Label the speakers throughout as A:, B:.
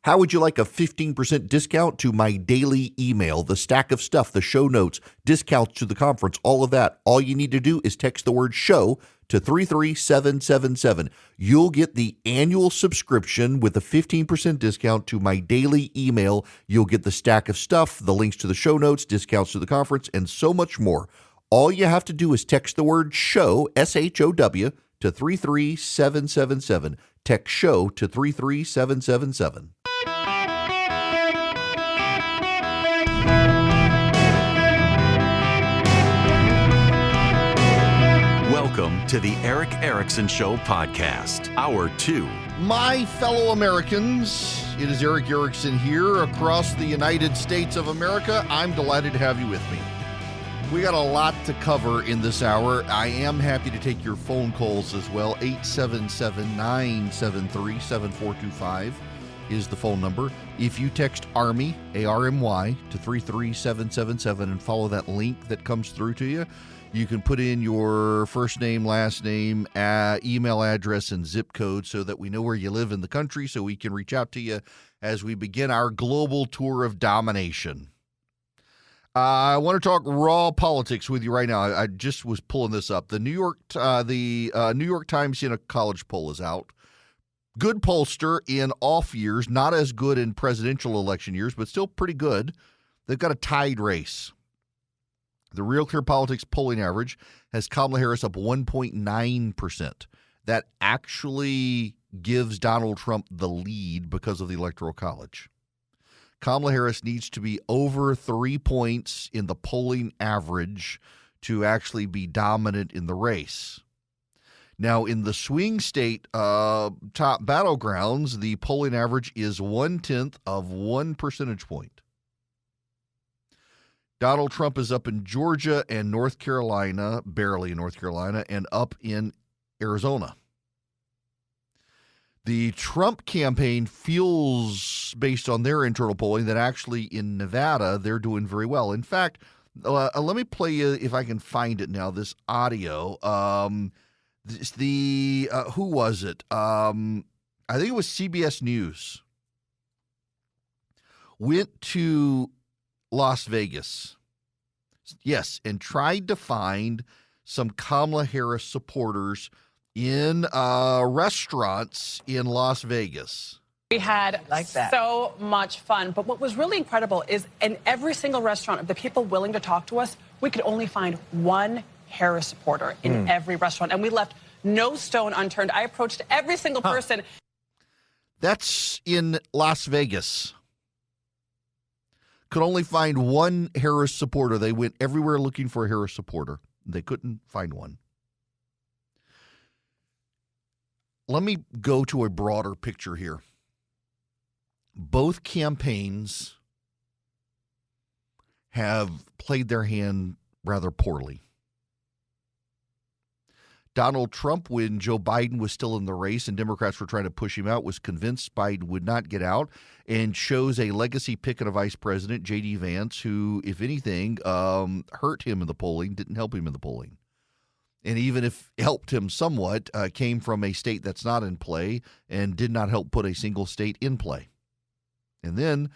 A: How would you like a 15% discount to my daily email, the stack of stuff, the show notes, discounts to the conference, all of that? All you need to do is text the word show to 33777. You'll get the annual subscription with a 15% discount to my daily email. You'll get the stack of stuff, the links to the show notes, discounts to the conference, and so much more. All you have to do is text the word show, SHOW, to 33777. Text show to 33777.
B: Welcome to the Eric Erickson Show podcast, Hour 2.
A: My fellow Americans, it is Eric Erickson here across the United States of America. I'm delighted to have you with me. We got a lot to cover in this hour. I am happy to take your phone calls as well. 877-973-7425 is the phone number. If you text ARMY, A-R-M-Y, to 33777 and follow that link that comes through to you, you can put in your first name, last name, email address, and zip code so that we know where you live in the country so we can reach out to you as we begin our global tour of domination. I want to talk raw politics with you right now. I just was pulling this up. The New York Times Siena College poll is out. Good pollster in off years, not as good in presidential election years, but still pretty good. They've got a tied race. The Real Clear Politics polling average has Kamala Harris up 1.9%. That actually gives Donald Trump the lead because of the Electoral College. Kamala Harris needs to be over 3 points in the polling average to actually be dominant in the race. Now, in the swing state top battlegrounds, the polling average is 0.1 of 1 percentage point. Donald Trump is up in Georgia and North Carolina, barely in North Carolina, and up in Arizona. The Trump campaign feels, based on their internal polling, that actually in Nevada, they're doing very well. In fact, let me play you, if I can find it now, this audio. Who was it? I think it was CBS News. Went to Las Vegas. Yes, and tried to find some Kamala Harris supporters in restaurants in Las Vegas.
C: We had so much fun. But what was really incredible is in every single restaurant of the people willing to talk to us, we could only find one Harris supporter in every restaurant. And we left no stone unturned. I approached every single person.
A: That's in Las Vegas. Could only find one Harris supporter. They went everywhere looking for a Harris supporter. They couldn't find one. Let me go to a broader picture here. Both campaigns have played their hand rather poorly. Donald Trump, when Joe Biden was still in the race and Democrats were trying to push him out, was convinced Biden would not get out and chose a legacy pick of a vice president, J.D. Vance, who, if anything, hurt him in the polling, didn't help him in the polling. And even if helped him somewhat, came from a state that's not in play and did not help put a single state in play. And then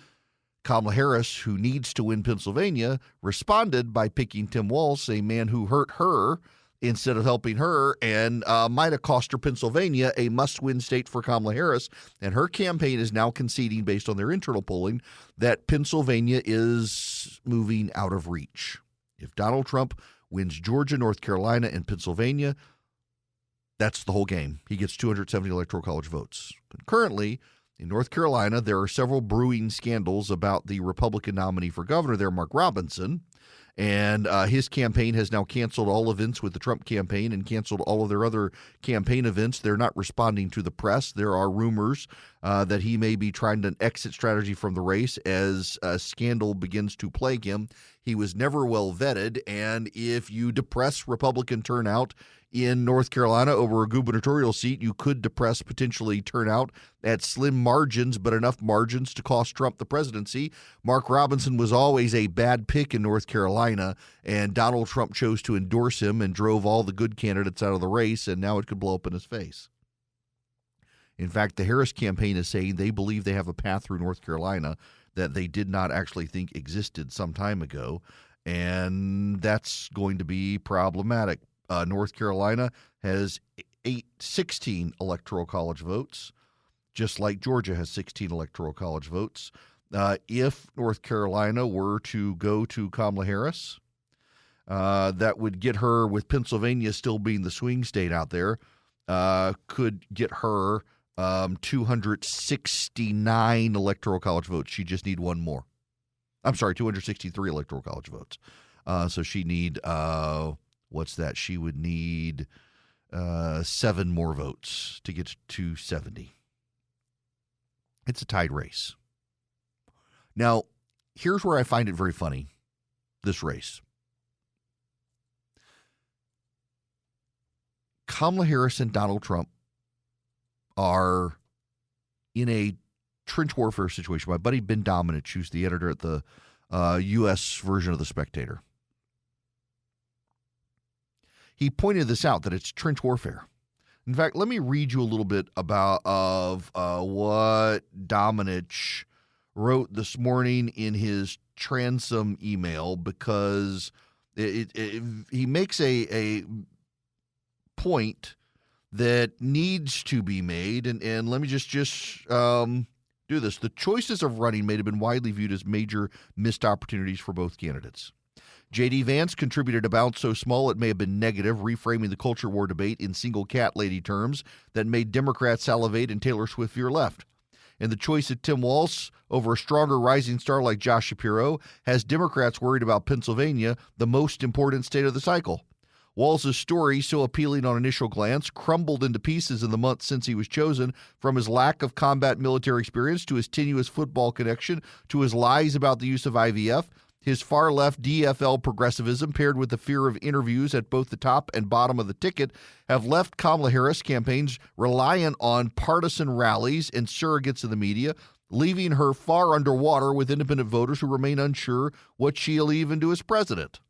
A: Kamala Harris, who needs to win Pennsylvania, responded by picking Tim Walz, a man who hurt her instead of helping her, and might have cost her Pennsylvania, a must-win state for Kamala Harris. And her campaign is now conceding, based on their internal polling, that Pennsylvania is moving out of reach. If Donald Trump wins Georgia, North Carolina, and Pennsylvania, that's the whole game. He gets 270 Electoral College votes. But currently, in North Carolina, there are several brewing scandals about the Republican nominee for governor there, Mark Robinson. And his campaign has now canceled all events with the Trump campaign and canceled all of their other campaign events. They're not responding to the press. There are rumors that he may be trying an exit strategy from the race as a scandal begins to plague him. He was never well vetted, and if you depress Republican turnout in North Carolina over a gubernatorial seat, you could depress potentially turnout at slim margins, but enough margins to cost Trump the presidency. Mark Robinson was always a bad pick in North Carolina, and Donald Trump chose to endorse him and drove all the good candidates out of the race, and now it could blow up in his face. In fact, the Harris campaign is saying they believe they have a path through North Carolina that they did not actually think existed some time ago, and that's going to be problematic. North Carolina has 16 electoral college votes, just like Georgia has 16 electoral college votes. If North Carolina were to go to Kamala Harris, that would get her, with Pennsylvania still being the swing state out there, could get her 269 electoral college votes. She just need one more. I'm sorry, 263 electoral college votes. So she need, what's that? She would need 7 more votes to get to 270. It's a tied race. Now, here's where I find it very funny, this race. Kamala Harris and Donald Trump are in a trench warfare situation. My buddy Ben Dominich, who's the editor at the U.S. version of The Spectator, he pointed this out, that it's trench warfare. In fact, let me read you a little bit about what Dominich wrote this morning in his transom email, because he makes a point that needs to be made, and let me just do this. The choices of running may have been widely viewed as major missed opportunities for both candidates. J.D. Vance contributed a bounce so small it may have been negative, reframing the culture war debate in single cat lady terms that made Democrats salivate and Taylor Swift veer left. And the choice of Tim Walz over a stronger rising star like Josh Shapiro has Democrats worried about Pennsylvania, the most important state of the cycle. Walz's story, so appealing on initial glance, crumbled into pieces in the months since he was chosen, from his lack of combat military experience to his tenuous football connection to his lies about the use of IVF. His far-left DFL progressivism, paired with the fear of interviews at both the top and bottom of the ticket, have left Kamala Harris campaigns reliant on partisan rallies and surrogates in the media, leaving her far underwater with independent voters who remain unsure what she'll even do as president.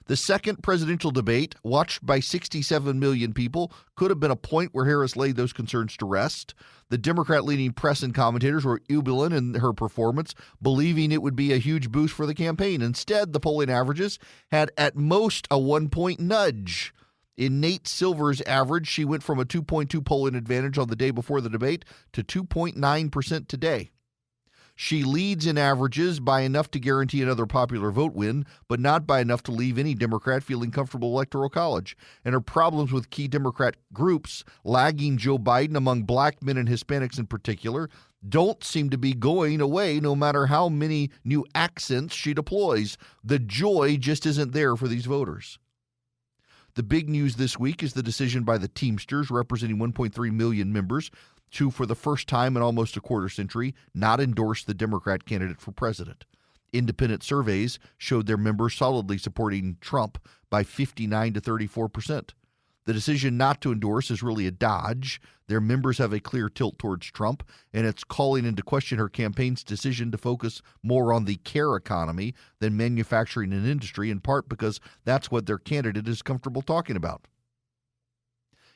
A: The second presidential debate, watched by 67 million people, could have been a point where Harris laid those concerns to rest. The Democrat-leaning press and commentators were jubilant in her performance, believing it would be a huge boost for the campaign. Instead, the polling averages had at most a 1-point nudge. In Nate Silver's average, she went from a 2.2 polling advantage on the day before the debate to 2.9% today. She leads in averages by enough to guarantee another popular vote win, but not by enough to leave any Democrat feeling comfortable electoral college. And her problems with key Democrat groups, lagging Joe Biden among black men and Hispanics in particular, don't seem to be going away no matter how many new accents she deploys. The joy just isn't there for these voters. The big news this week is the decision by the Teamsters, representing 1.3 million members, to, for the first time in almost a quarter century, not endorse the Democrat candidate for president. Independent surveys showed their members solidly supporting Trump by 59 to 34%. The decision not to endorse is really a dodge. Their members have a clear tilt towards Trump, and it's calling into question her campaign's decision to focus more on the care economy than manufacturing and industry, in part because that's what their candidate is comfortable talking about.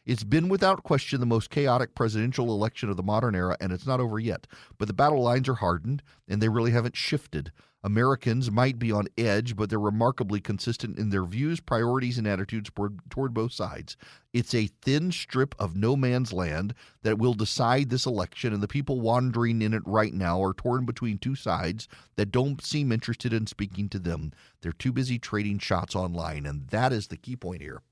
A: It's been without question the most chaotic presidential election of the modern era, and it's not over yet. But the battle lines are hardened, and they really haven't shifted. Americans might be on edge, but they're remarkably consistent in their views, priorities, and attitudes toward both sides. It's a thin strip of no man's land that will decide this election, and the people wandering in it right now are torn between two sides that don't seem interested in speaking to them. They're too busy trading shots online, and that is the key point here.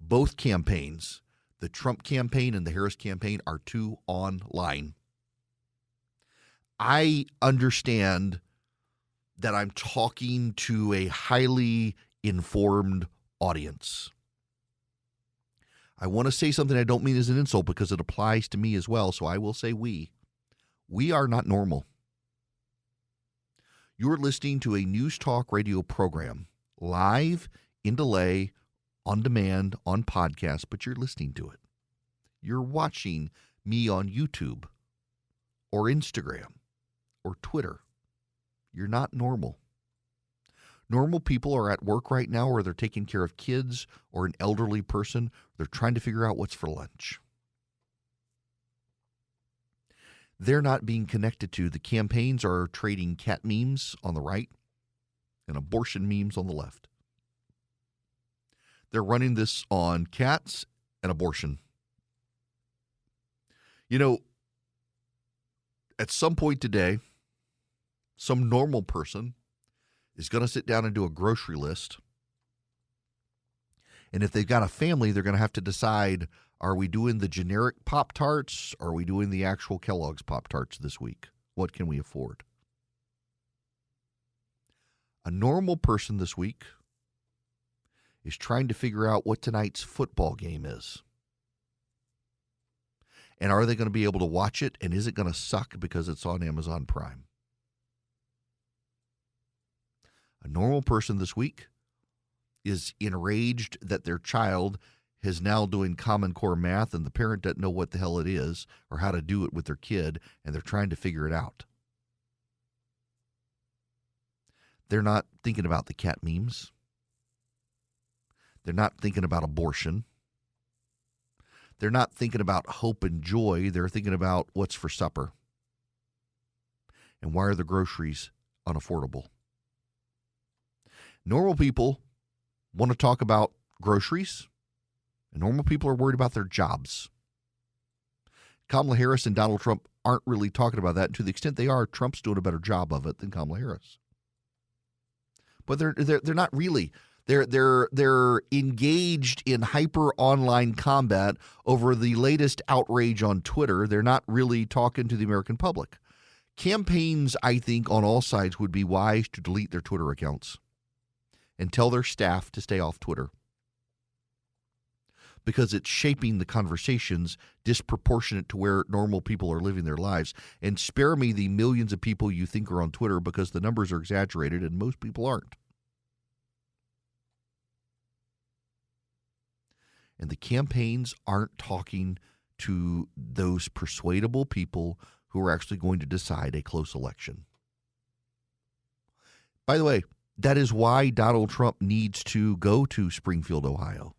A: Both campaigns, the Trump campaign and the Harris campaign, are too online. I understand that I'm talking to a highly informed audience. I want to say something I don't mean as an insult because it applies to me as well, so I will say we. We are not normal. You're listening to a news talk radio program, live, in delay, on demand, on podcast, but you're listening to it. You're watching me on YouTube or Instagram or Twitter. You're not normal. Normal people are at work right now, or they're taking care of kids or an elderly person. They're trying to figure out what's for lunch. they're not being connected to. The campaigns are trading cat memes on the right and abortion memes on the left. They're running this on cats and abortion. You know, at some point today, some normal person is going to sit down and do a grocery list. And if they've got a family, they're going to have to decide, are we doing the generic Pop-Tarts? Or are we doing the actual Kellogg's Pop-Tarts this week? What can we afford? A normal person this week is trying to figure out what tonight's football game is. And are they going to be able to watch it? And is it going to suck because it's on Amazon Prime? A normal person this week is enraged that their child is now doing Common Core math and the parent doesn't know what the hell it is or how to do it with their kid, and they're trying to figure it out. They're not thinking about the cat memes. They're not thinking about abortion. They're not thinking about hope and joy. They're thinking about what's for supper. And why are the groceries unaffordable? Normal people want to talk about groceries, and normal people are worried about their jobs. Kamala Harris and Donald Trump aren't really talking about that. And to the extent they are, Trump's doing a better job of it than Kamala Harris. But they're not really. They're engaged in hyper online combat over the latest outrage on Twitter. They're not really talking to the American public. Campaigns, I think, on all sides would be wise to delete their Twitter accounts and tell their staff to stay off Twitter, because it's shaping the conversations disproportionate to where normal people are living their lives. And spare me the millions of people you think are on Twitter, because the numbers are exaggerated and most people aren't. And the campaigns aren't talking to those persuadable people who are actually going to decide a close election. By the way, that is why Donald Trump needs to go to Springfield, Ohio.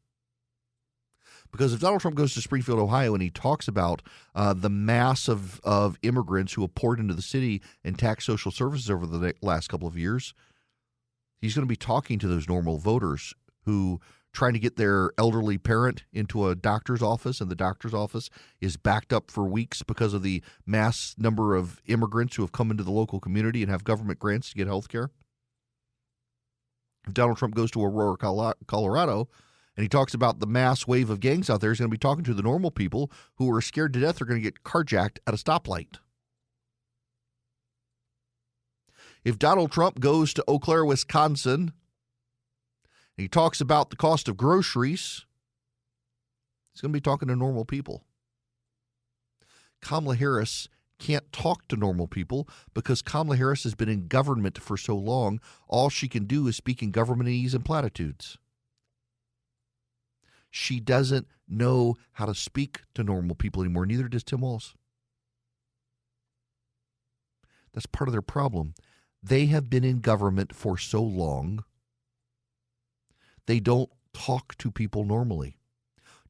A: Because if Donald Trump goes to Springfield, Ohio, and he talks about the mass of immigrants who have poured into the city and taxed social services over the last couple of years, he's going to be talking to those normal voters who trying to get their elderly parent into a doctor's office, and the doctor's office is backed up for weeks because of the mass number of immigrants who have come into the local community and have government grants to get health care. If Donald Trump goes to Aurora, Colorado, and he talks about the mass wave of gangs out there, he's going to be talking to the normal people who are scared to death they're going to get carjacked at a stoplight. If Donald Trump goes to Eau Claire, Wisconsin, and he talks about the cost of groceries, he's going to be talking to normal people. Kamala Harris can't talk to normal people because Kamala Harris has been in government for so long, all she can do is speak in governmentese and platitudes. She doesn't know how to speak to normal people anymore. Neither does Tim Walz. That's part of their problem. They have been in government for so long, they don't talk to people normally.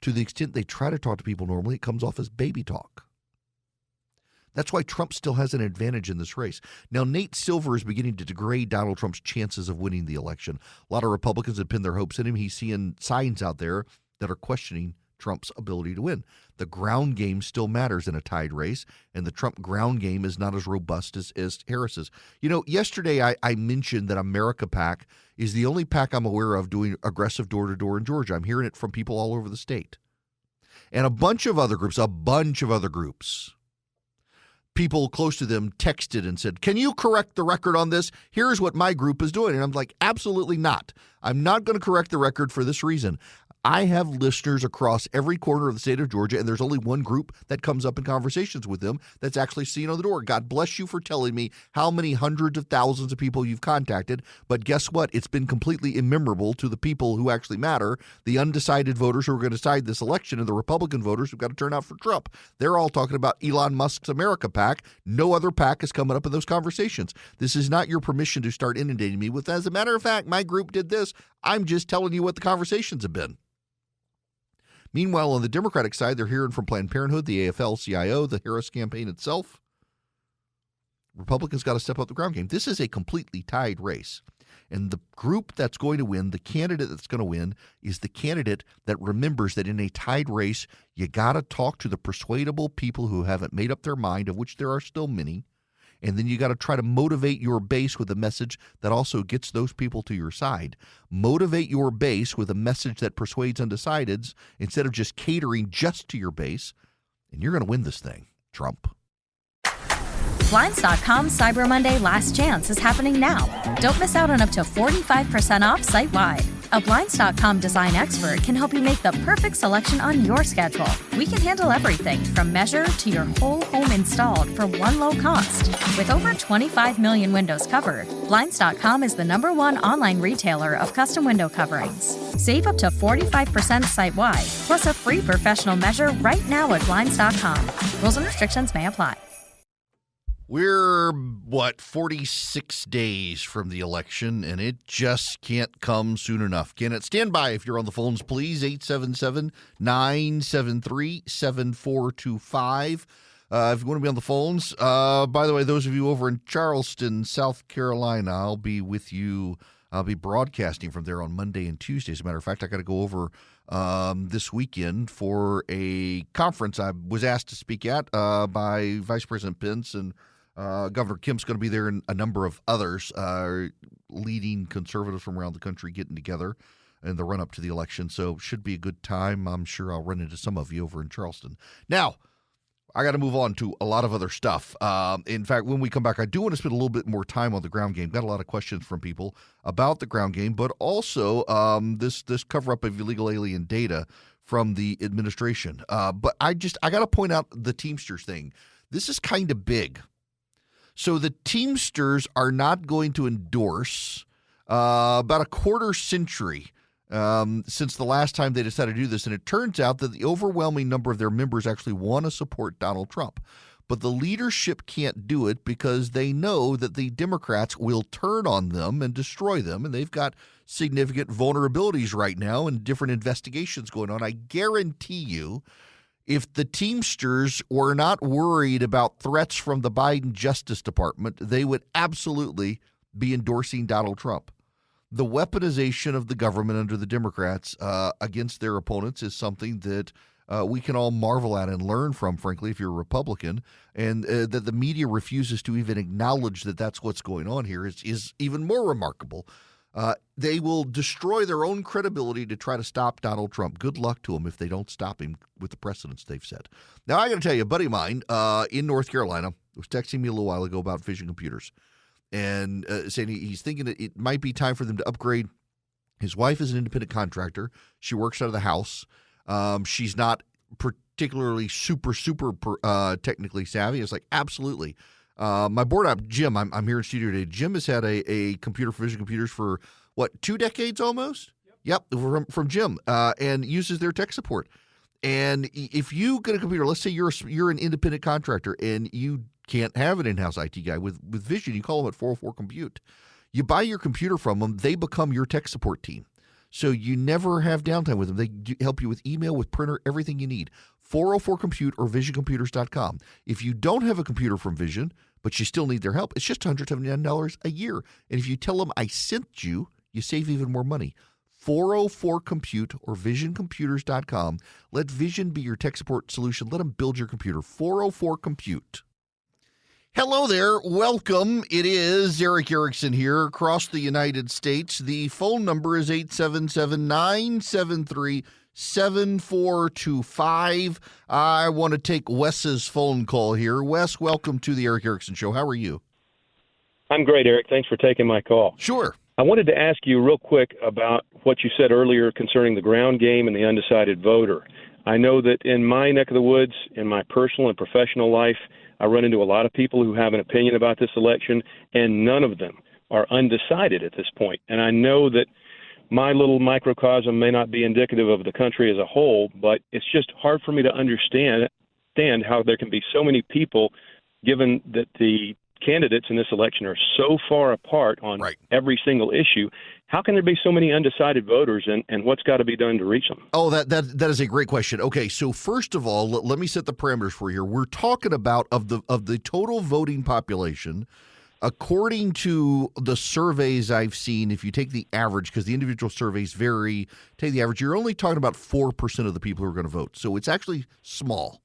A: To the extent they try to talk to people normally, it comes off as baby talk. That's why Trump still has an advantage in this race. Now, Nate Silver is beginning to degrade Donald Trump's chances of winning the election. A lot of Republicans have pinned their hopes in him. He's seeing signs out there that are questioning Trump's ability to win. The ground game still matters in a tied race, and the Trump ground game is not as robust as Harris's. You know, yesterday I mentioned that America PAC is the only PAC I'm aware of doing aggressive door-to-door in Georgia. I'm hearing it from people all over the state. And a bunch of other groups, people close to them texted and said, can you correct the record on this? Here's what my group is doing. And I'm like, absolutely not. I'm not going to correct the record for this reason. I have listeners across every corner of the state of Georgia, and there's only one group that comes up in conversations with them that's actually seen on the door. God bless you for telling me how many hundreds of thousands of people you've contacted, but guess what? It's been completely immemorable to the people who actually matter, the undecided voters who are going to decide this election, and the Republican voters who've got to turn out for Trump. They're all talking about Elon Musk's America PAC. No other PAC is coming up in those conversations. This is not your permission to start inundating me with, as a matter of fact, my group did this. I'm just telling you what the conversations have been. Meanwhile, on the Democratic side, they're hearing from Planned Parenthood, the AFL-CIO, the Harris campaign itself. Republicans got to step up the ground game. This is a completely tied race. And the group that's going to win, the candidate that's going to win, is the candidate that remembers that in a tied race, you got to talk to the persuadable people who haven't made up their mind, of which there are still many. And then you got to try to motivate your base with a message that also gets those people to your side. Motivate your base with a message that persuades undecideds instead of just catering just to your base. And you're going to win this thing, Trump.
D: Blinds.com Cyber Monday Last Chance is happening now. Don't miss out on up to 45% off site-wide. A Blinds.com design expert can help you make the perfect selection on your schedule. We can handle everything from measure to your whole home installed for one low cost. With over 25 million windows covered, Blinds.com is the #1 online retailer of custom window coverings. Save up to 45% site-wide, plus a free professional measure right now at Blinds.com. Rules and restrictions may apply.
A: We're, 46 days from the election, and it just can't come soon enough. Can it? Stand by if you're on the phones, please. 877-973-7425. If you want to be on the phones. By the way, those of you over in Charleston, South Carolina, I'll be with you. I'll be broadcasting from there on Monday and Tuesday. As a matter of fact, I got to go over this weekend for a conference I was asked to speak at by Vice President Pence, and Governor Kemp's going to be there, and a number of others, leading conservatives from around the country getting together in the run-up to the election. So should be a good time. I'm sure I'll run into some of you over in Charleston. Now, I got to move on to a lot of other stuff. In fact, when we come back, I do want to spend a little bit more time on the ground game. Got a lot of questions from people about the ground game, but also this cover-up of illegal alien data from the administration. But I got to point out the Teamsters thing. This is kind of big. So the Teamsters are not going to endorse about a quarter century since the last time they decided to do this. And it turns out that the overwhelming number of their members actually want to support Donald Trump. But the leadership can't do it because they know that the Democrats will turn on them and destroy them. And they've got significant vulnerabilities right now and different investigations going on. I guarantee you, if the Teamsters were not worried about threats from the Biden Justice Department, they would absolutely be endorsing Donald Trump. The weaponization of the government under the Democrats against their opponents is something that we can all marvel at and learn from, frankly, if you're a Republican. And that the media refuses to even acknowledge that that's what's going on here is even more remarkable. They will destroy their own credibility to try to stop Donald Trump. Good luck to them if they don't stop him with the precedents they've set. Now, I got to tell you, a buddy of mine in North Carolina was texting me a little while ago about Vision Computers and saying he's thinking that it might be time for them to upgrade. His wife is an independent contractor. She works out of the house. She's not particularly super technically savvy. It's like, absolutely. My board op, Jim, I'm here in studio today. Jim has had a computer for Vision Computers for, 2 decades almost? Yep, from Jim, and uses their tech support. And if you get a computer, let's say you're an independent contractor and you can't have an in-house IT guy. With Vision, you call them at 404-COMPUTE. You buy your computer from them, they become your tech support team. So you never have downtime with them. They help you with email, with printer, everything you need. 404-COMPUTE or visioncomputers.com. If you don't have a computer from Vision, but you still need their help, it's just $179 a year. And if you tell them I sent you, you save even more money. 404-COMPUTE or visioncomputers.com. Let Vision be your tech support solution. Let them build your computer. 404-COMPUTE. Hello there. Welcome. It is Eric Erickson here across the United States. The phone number is 877-973-7425. I want to take Wes's phone call here. Wes, welcome to the Eric Erickson Show. How are you?
E: I'm great, Eric. Thanks for taking my call.
A: Sure.
E: I wanted to ask you real quick about what you said earlier concerning the ground game and the undecided voter. I know that in my neck of the woods, in my personal and professional life, I run into a lot of people who have an opinion about this election, and none of them are undecided at this point. And I know that my little microcosm may not be indicative of the country as a whole, but it's just hard for me to understand how there can be so many people, given that the candidates in this election are so far apart on
A: Right.
E: every single issue, how can there be so many undecided voters, and what's got to be done to reach them?
A: Oh, that is a great question. Okay, so first of all, let me set the parameters for you here. We're talking about of the total voting population, according to the surveys I've seen, if you take the average, because the individual surveys vary, take the average, you're only talking about 4% of the people who are going to vote. So it's actually small.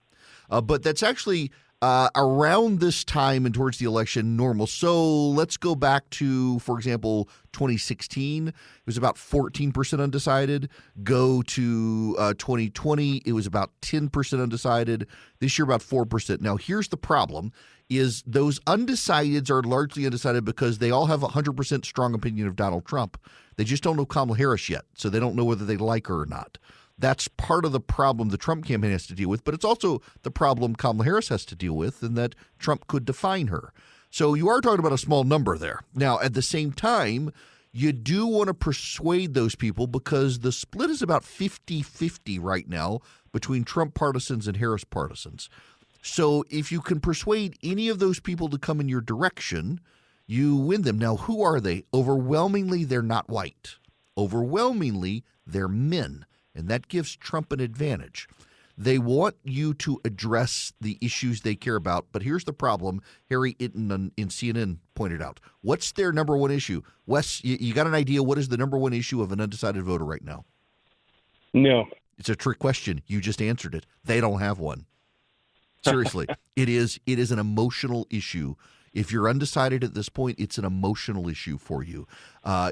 A: But that's actually around this time and towards the election normal. So let's go back to, for example, 2016. It was about 14% undecided. Go to 2020. It was about 10% undecided. This year, about 4%. Now, here's the problem. Is those undecideds are largely undecided because they all have a 100% strong opinion of Donald Trump. They just don't know Kamala Harris yet, so they don't know whether they like her or not. That's part of the problem the Trump campaign has to deal with, but it's also the problem Kamala Harris has to deal with, and that Trump could define her. So you are talking about a small number there. Now, at the same time, you do want to persuade those people because the split is about 50-50 right now between Trump partisans and Harris partisans. So if you can persuade any of those people to come in your direction, you win them. Now, who are they? Overwhelmingly, they're not white. Overwhelmingly, they're men. And that gives Trump an advantage. They want you to address the issues they care about. But here's the problem. Harry Itten in CNN pointed out. What's their number one issue? Wes, you got an idea what is the number one issue of an undecided voter right now?
E: No.
A: It's a trick question. You just answered it. They don't have one. Seriously, it is an emotional issue. If you're undecided at this point, it's an emotional issue for you.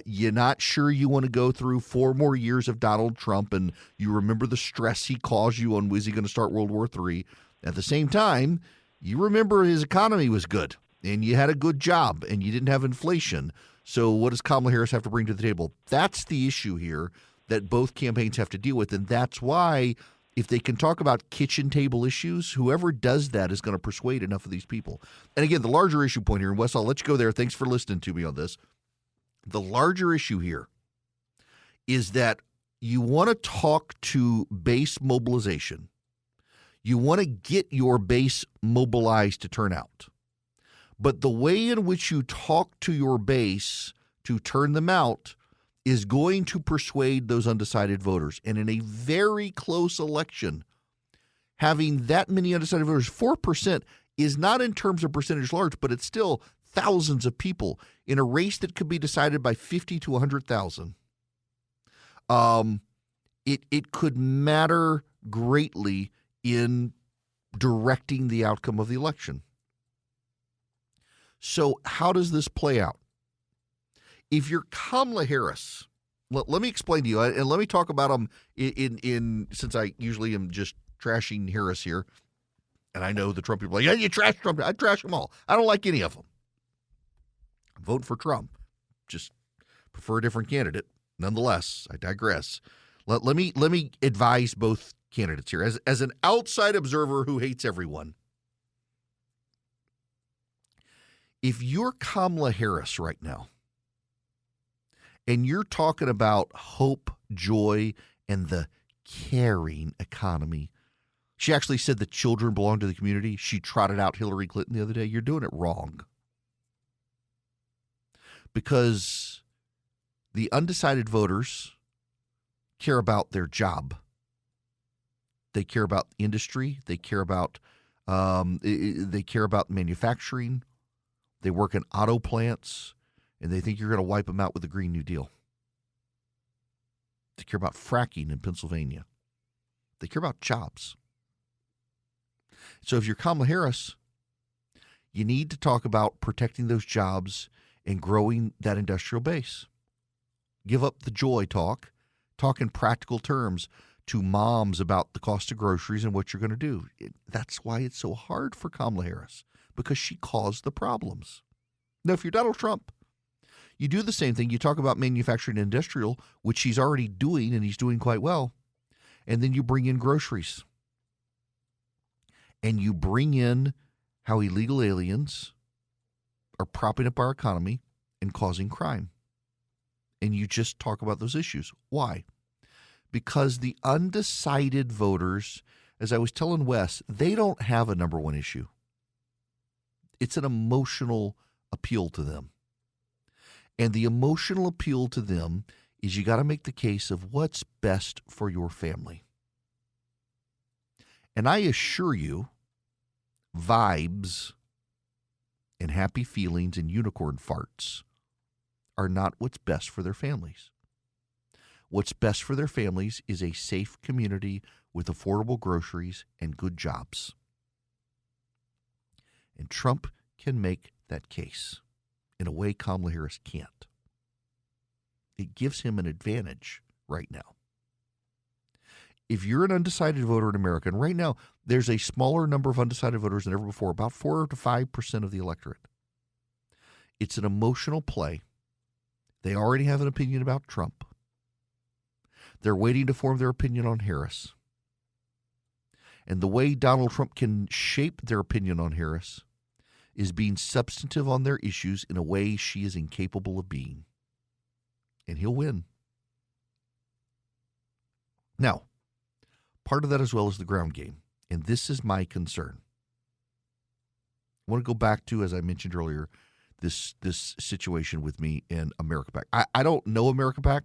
A: You're not sure you want to go through 4 more years of Donald Trump, and you remember the stress he caused you on was he going to start World War III. At the same time, you remember his economy was good, and you had a good job, and you didn't have inflation. So what does Kamala Harris have to bring to the table? That's the issue here that both campaigns have to deal with, and that's why if they can talk about kitchen table issues, whoever does that is going to persuade enough of these people. And again, the larger issue point here, and Wes, I'll let you go there. Thanks for listening to me on this. The larger issue here is that you want to talk to base mobilization. You want to get your base mobilized to turn out. But the way in which you talk to your base to turn them out is going to persuade those undecided voters. And in a very close election, having that many undecided voters, 4%, is not in terms of percentage large, but it's still thousands of people in a race that could be decided by 50 to 100,000. It could matter greatly in directing the outcome of the election. So how does this play out? If you're Kamala Harris, let me explain to you, and let me talk about them in since I usually am just trashing Harris here, and I know the Trump people are like, yeah, you trash Trump. I trash them all. I don't like any of them. Vote for Trump. Just prefer a different candidate. Nonetheless, I digress. Let me advise both candidates here. As an outside observer who hates everyone, if you're Kamala Harris right now, and you're talking about hope, joy, and the caring economy. She actually said the children belong to the community. She trotted out Hillary Clinton the other day. You're doing it wrong. Because the undecided voters care about their job. They care about industry. They care about manufacturing. They work in auto plants. And they think you're going to wipe them out with the Green New Deal. They care about fracking in Pennsylvania. They care about jobs. So if you're Kamala Harris, you need to talk about protecting those jobs and growing that industrial base. Give up the joy talk. Talk in practical terms to moms about the cost of groceries and what you're going to do. That's why it's so hard for Kamala Harris, because she caused the problems. Now, if you're Donald Trump, you do the same thing. You talk about manufacturing and industrial, which he's already doing, and he's doing quite well. And then you bring in groceries. And you bring in how illegal aliens are propping up our economy and causing crime. And you just talk about those issues. Why? Because the undecided voters, as I was telling Wes, they don't have a number one issue. It's an emotional appeal to them. And the emotional appeal to them is you got to make the case of what's best for your family. And I assure you, vibes and happy feelings and unicorn farts are not what's best for their families. What's best for their families is a safe community with affordable groceries and good jobs. And Trump can make that case in a way Kamala Harris can't. It gives him an advantage right now. If you're an undecided voter in America, and right now there's a smaller number of undecided voters than ever before, about 4 to 5% of the electorate. It's an emotional play. They already have an opinion about Trump. They're waiting to form their opinion on Harris. And the way Donald Trump can shape their opinion on Harris is being substantive on their issues in a way she is incapable of being. And he'll win. Now, part of that as well is the ground game. And this is my concern. I want to go back to, as I mentioned earlier, this situation with me and America PAC. I don't know America PAC.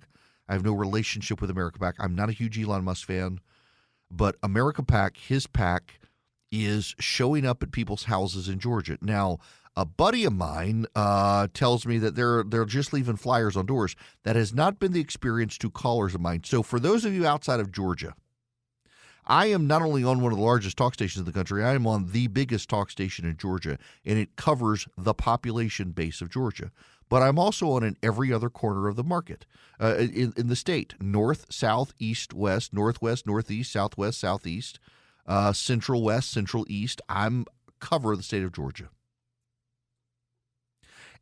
A: I have no relationship with America PAC. I'm not a huge Elon Musk fan. But America PAC, his PAC, is showing up at people's houses in Georgia. Now, a buddy of mine tells me that they're just leaving flyers on doors. That has not been the experience to callers of mine. So for those of you outside of Georgia, I am not only on one of the largest talk stations in the country, I am on the biggest talk station in Georgia, and it covers the population base of Georgia. But I'm also on in every other corner of the market in the state: north, south, east, west, northwest, northeast, southwest, southeast, central west, central east. I'm cover the state of Georgia.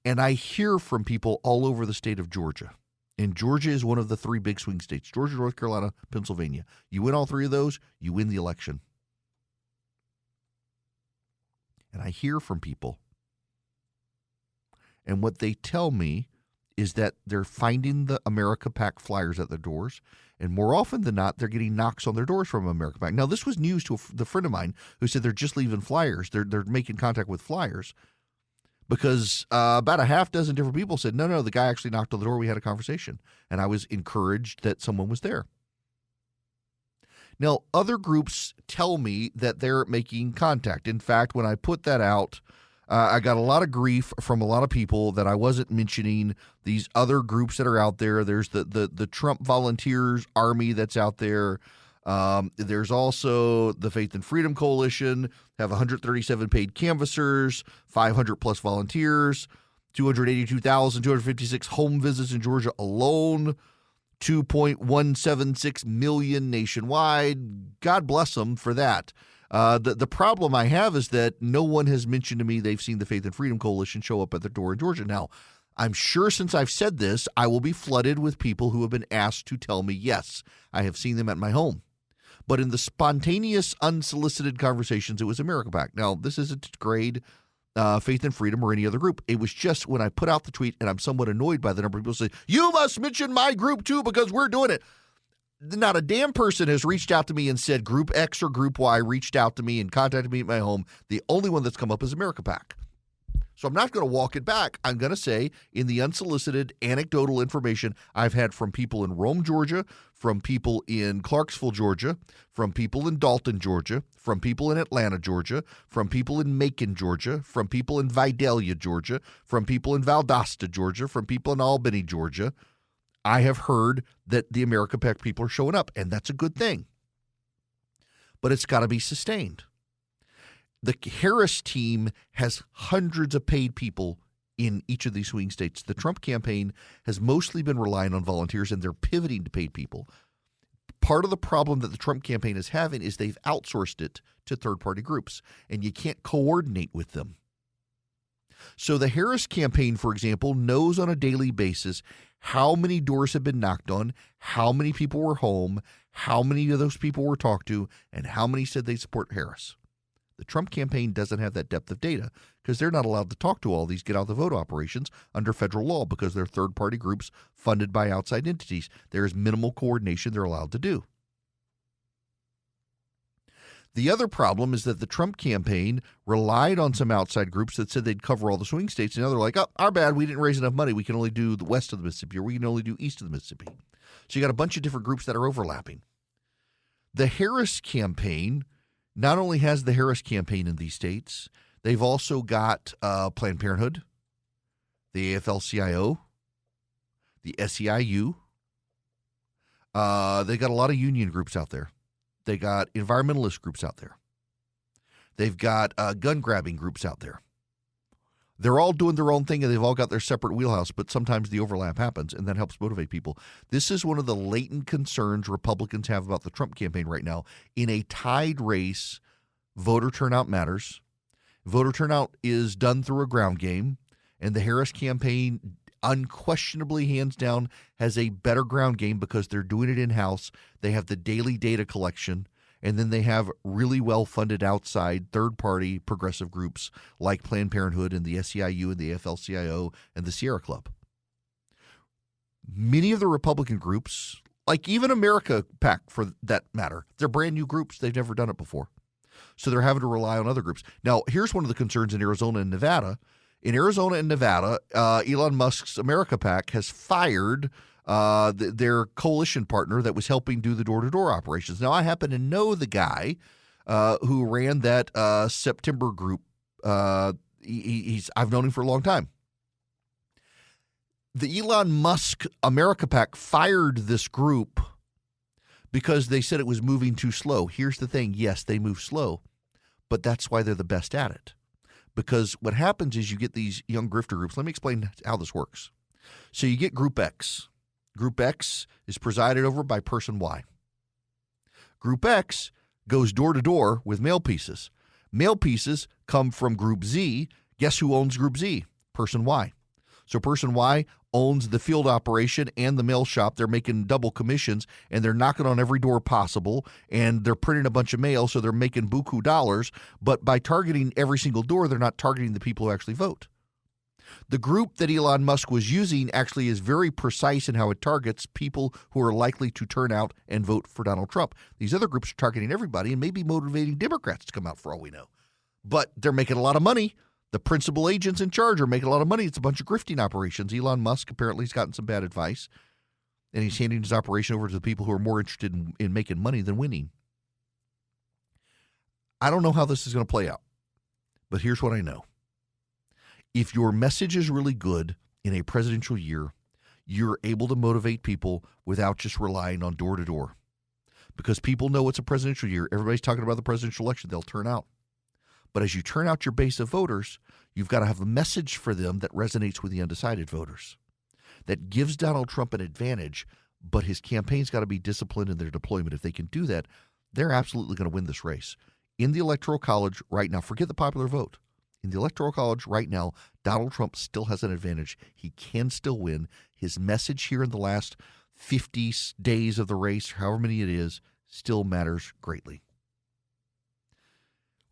A: And I hear from people all over the state of Georgia. And Georgia is one of the 3 big swing states: Georgia, North Carolina, Pennsylvania. You win all 3 of those, you win the election. And I hear from people. And what they tell me is that they're finding the America PAC flyers at their doors. And more often than not, they're getting knocks on their doors from America PAC. Now, this was news to the friend of mine who said they're just leaving flyers. They're making contact with flyers. Because about a half dozen different people said, no, the guy actually knocked on the door. We had a conversation. And I was encouraged that someone was there. Now, other groups tell me that they're making contact. In fact, when I put that out, I got a lot of grief from a lot of people that I wasn't mentioning these other groups that are out there. There's the Trump Volunteers Army that's out there. There's also the Faith and Freedom Coalition, have 137 paid canvassers, 500 plus volunteers, 282,256 home visits in Georgia alone, 2.176 million nationwide. God bless them for that. The problem I have is that no one has mentioned to me they've seen the Faith and Freedom Coalition show up at the door in Georgia. Now, I'm sure since I've said this, I will be flooded with people who have been asked to tell me, yes, I have seen them at my home. But in the spontaneous, unsolicited conversations, it was America PAC. Now, this isn't to grade Faith and Freedom or any other group. It was just when I put out the tweet, and I'm somewhat annoyed by the number of people who say, you must mention my group too because we're doing it. Not a damn person has reached out to me and said Group X or Group Y reached out to me and contacted me at my home. The only one that's come up is America PAC. So I'm not going to walk it back. I'm going to say in the unsolicited anecdotal information I've had from people in Rome, Georgia, from people in Clarksville, Georgia, from people in Dalton, Georgia, from people in Atlanta, Georgia, from people in Macon, Georgia, from people in Vidalia, Georgia, from people in Valdosta, Georgia, from people in Albany, Georgia. I have heard that the America PAC people are showing up, and that's a good thing. But it's got to be sustained. The Harris team has hundreds of paid people in each of these swing states. The Trump campaign has mostly been relying on volunteers, and they're pivoting to paid people. Part of the problem that the Trump campaign is having is they've outsourced it to third-party groups, and you can't coordinate with them. So the Harris campaign, for example, knows on a daily basis how many doors have been knocked on, how many people were home, how many of those people were talked to, and how many said they support Harris. The Trump campaign doesn't have that depth of data because they're not allowed to talk to all these get-out-the-vote operations under federal law because they're third-party groups funded by outside entities. There is minimal coordination they're allowed to do. The other problem is that the Trump campaign relied on some outside groups that said they'd cover all the swing states. And now they're like, oh, our bad, we didn't raise enough money. We can only do the west of the Mississippi, or we can only do east of the Mississippi. So you got a bunch of different groups that are overlapping. The Harris campaign not only has the Harris campaign in these states, they've also got Planned Parenthood, the AFL-CIO, the SEIU. They got a lot of union groups out there. They got environmentalist groups out there. They've got gun-grabbing groups out there. They're all doing their own thing, and they've all got their separate wheelhouse, but sometimes the overlap happens, and that helps motivate people. This is one of the latent concerns Republicans have about the Trump campaign right now. In a tied race, voter turnout matters. Voter turnout is done through a ground game, and the Harris campaign unquestionably, hands down, has a better ground game because they're doing it in-house. They have the daily data collection, and then they have really well-funded outside third-party progressive groups like Planned Parenthood and the SEIU and the AFL-CIO and the Sierra Club. Many of the Republican groups, like even America PAC for that matter, they're brand new groups. They've never done it before. So they're having to rely on other groups. Now, here's one of the concerns in Arizona and Nevada. In Arizona and Nevada, Elon Musk's America PAC has fired their coalition partner that was helping do the door-to-door operations. Now, I happen to know the guy who ran that September group. I've known him for a long time. The Elon Musk America PAC fired this group because they said it was moving too slow. Here's the thing. Yes, they move slow, but that's why they're the best at it. Because what happens is you get these young grifter groups. Let me explain how this works. So you get Group X. Group X is presided over by Person Y. Group X goes door to door with mail pieces. Mail pieces come from Group Z. Guess who owns Group Z? Person Y. So Person Y owns the field operation and the mail shop. They're making double commissions, and they're knocking on every door possible, and they're printing a bunch of mail, so they're making buku dollars. But by targeting every single door, they're not targeting the people who actually vote. The group that Elon Musk was using actually is very precise in how it targets people who are likely to turn out and vote for Donald Trump. These other groups are targeting everybody and maybe motivating Democrats to come out for all we know. But they're making a lot of money. The principal agents in charge are making a lot of money. It's a bunch of grifting operations. Elon Musk apparently has gotten some bad advice, and he's handing his operation over to the people who are more interested in making money than winning. I don't know how this is going to play out, but here's what I know. If your message is really good in a presidential year, you're able to motivate people without just relying on door to door. Because people know it's a presidential year. Everybody's talking about the presidential election. They'll turn out. But as you turn out your base of voters, you've got to have a message for them that resonates with the undecided voters, that gives Donald Trump an advantage, but his campaign's got to be disciplined in their deployment. If they can do that, they're absolutely going to win this race. In the Electoral College right now, forget the popular vote. In the Electoral College right now, Donald Trump still has an advantage. He can still win. His message here in the last 50 days of the race, however many it is, still matters greatly.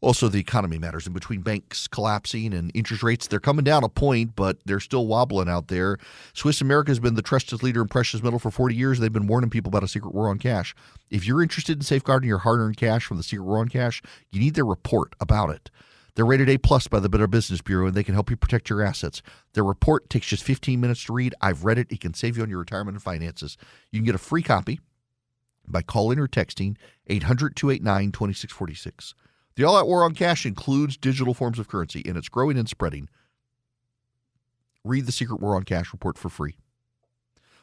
A: Also, the economy matters. In between banks collapsing and interest rates, they're coming down a point, but they're still wobbling out there. Swiss America has been the trusted leader in precious metal for 40 years. They've been warning people about a secret war on cash. If you're interested in safeguarding your hard-earned cash from the secret war on cash, you need their report about it. They're rated A+ by the Better Business Bureau, and they can help you protect your assets. Their report takes just 15 minutes to read. I've read it. It can save you on your retirement and finances. You can get a free copy by calling or texting 800-289-2646. The all-out war on cash includes digital forms of currency, and it's growing and spreading. Read the Secret War on Cash report for free.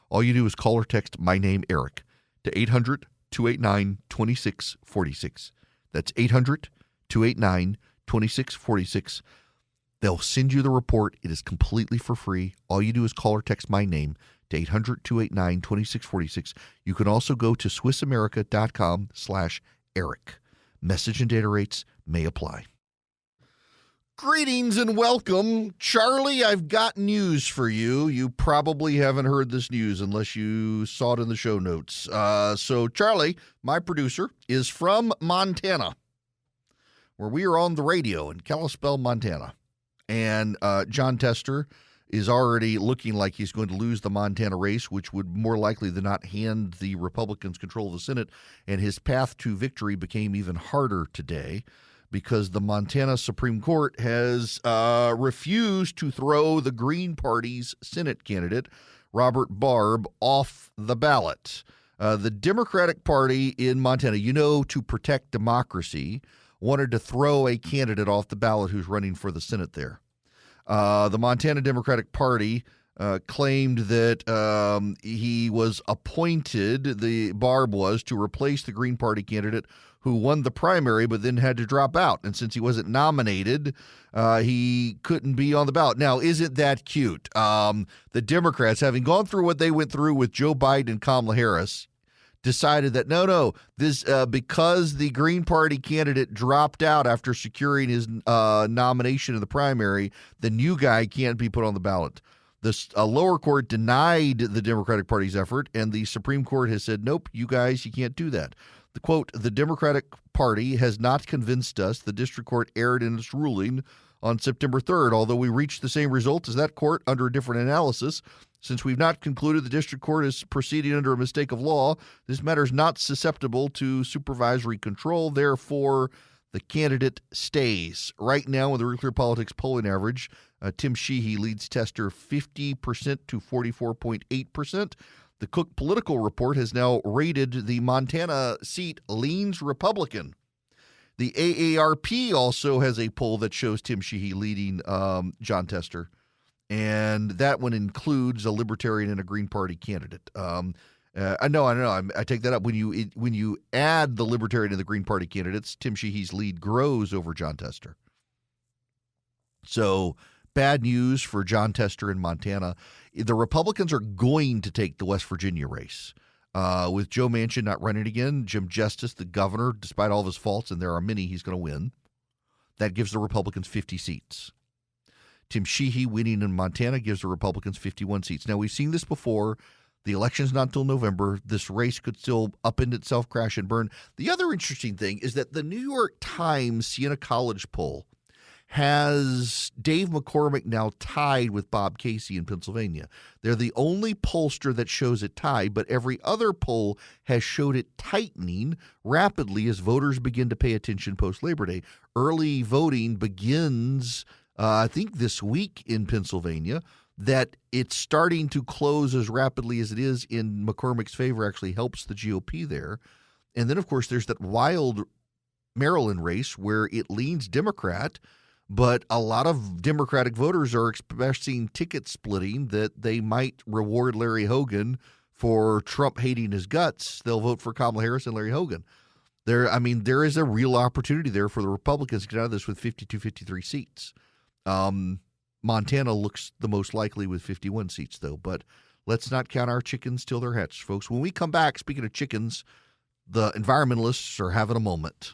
A: All you do is call or text my name, Eric, to 800-289-2646. That's 800-289-2646. They'll send you the report. It is completely for free. All you do is call or text my name to 800-289-2646. You can also go to SwissAmerica.com/Eric. Message and data rates may apply. Greetings and welcome. Charlie, I've got news for you. You probably haven't heard this news unless you saw it in the show notes. So Charlie, my producer, is from Montana, where we are on the radio in Kalispell, Montana. And John Tester is already looking like he's going to lose the Montana race, which would more likely than not hand the Republicans control of the Senate. And his path to victory became even harder today because the Montana Supreme Court has refused to throw the Green Party's Senate candidate, Robert Barb, off the ballot. The Democratic Party in Montana, to protect democracy, wanted to throw a candidate off the ballot who's running for the Senate there. The Montana Democratic Party claimed that he was appointed, Barb was, to replace the Green Party candidate who won the primary but then had to drop out. And since he wasn't nominated, he couldn't be on the ballot. Now, isn't that cute? The Democrats, having gone through what they went through with Joe Biden and Kamala Harris, decided that this because the Green Party candidate dropped out after securing his nomination in the primary, the new guy can't be put on the ballot. The lower court denied the Democratic Party's effort, and the Supreme Court has said, nope, you guys, you can't do that. The quote, the Democratic Party has not convinced us. The district court erred in its ruling on September 3rd, although we reached the same result as that court under a different analysis. Since we've not concluded the district court is proceeding under a mistake of law, this matter is not susceptible to supervisory control. Therefore, the candidate stays. Right now, in the Real Clear Politics polling average, Tim Sheehy leads Tester 50% to 44.8%. The Cook Political Report has now rated the Montana seat leans Republican. The AARP also has a poll that shows Tim Sheehy leading Jon Tester. And that one includes a Libertarian and a Green Party candidate. I know. I take that up. When you add the Libertarian and the Green Party candidates, Tim Sheehy's lead grows over Jon Tester. So bad news for Jon Tester in Montana. The Republicans are going to take the West Virginia race. With Joe Manchin not running again, Jim Justice, the governor, despite all of his faults, and there are many, he's going to win. That gives the Republicans 50 seats. Tim Sheehy winning in Montana gives the Republicans 51 seats. Now, we've seen this before. The election's not until November. This race could still upend itself, crash and burn. The other interesting thing is that the New York Times Siena College poll has Dave McCormick now tied with Bob Casey in Pennsylvania. They're the only pollster that shows it tied, but every other poll has showed it tightening rapidly as voters begin to pay attention post-Labor Day. Early voting begins I think this week in Pennsylvania. That it's starting to close as rapidly as it is in McCormick's favor actually helps the GOP there. And then, of course, there's that wild Maryland race where it leans Democrat, but a lot of Democratic voters are expressing ticket splitting that they might reward Larry Hogan for Trump hating his guts. They'll vote for Kamala Harris and Larry Hogan. There is a real opportunity there for the Republicans to get out of this with 52, 53 seats. Montana looks the most likely with 51 seats, though. But let's not count our chickens till they're hatched, folks. When we come back, speaking of chickens, the environmentalists are having a moment.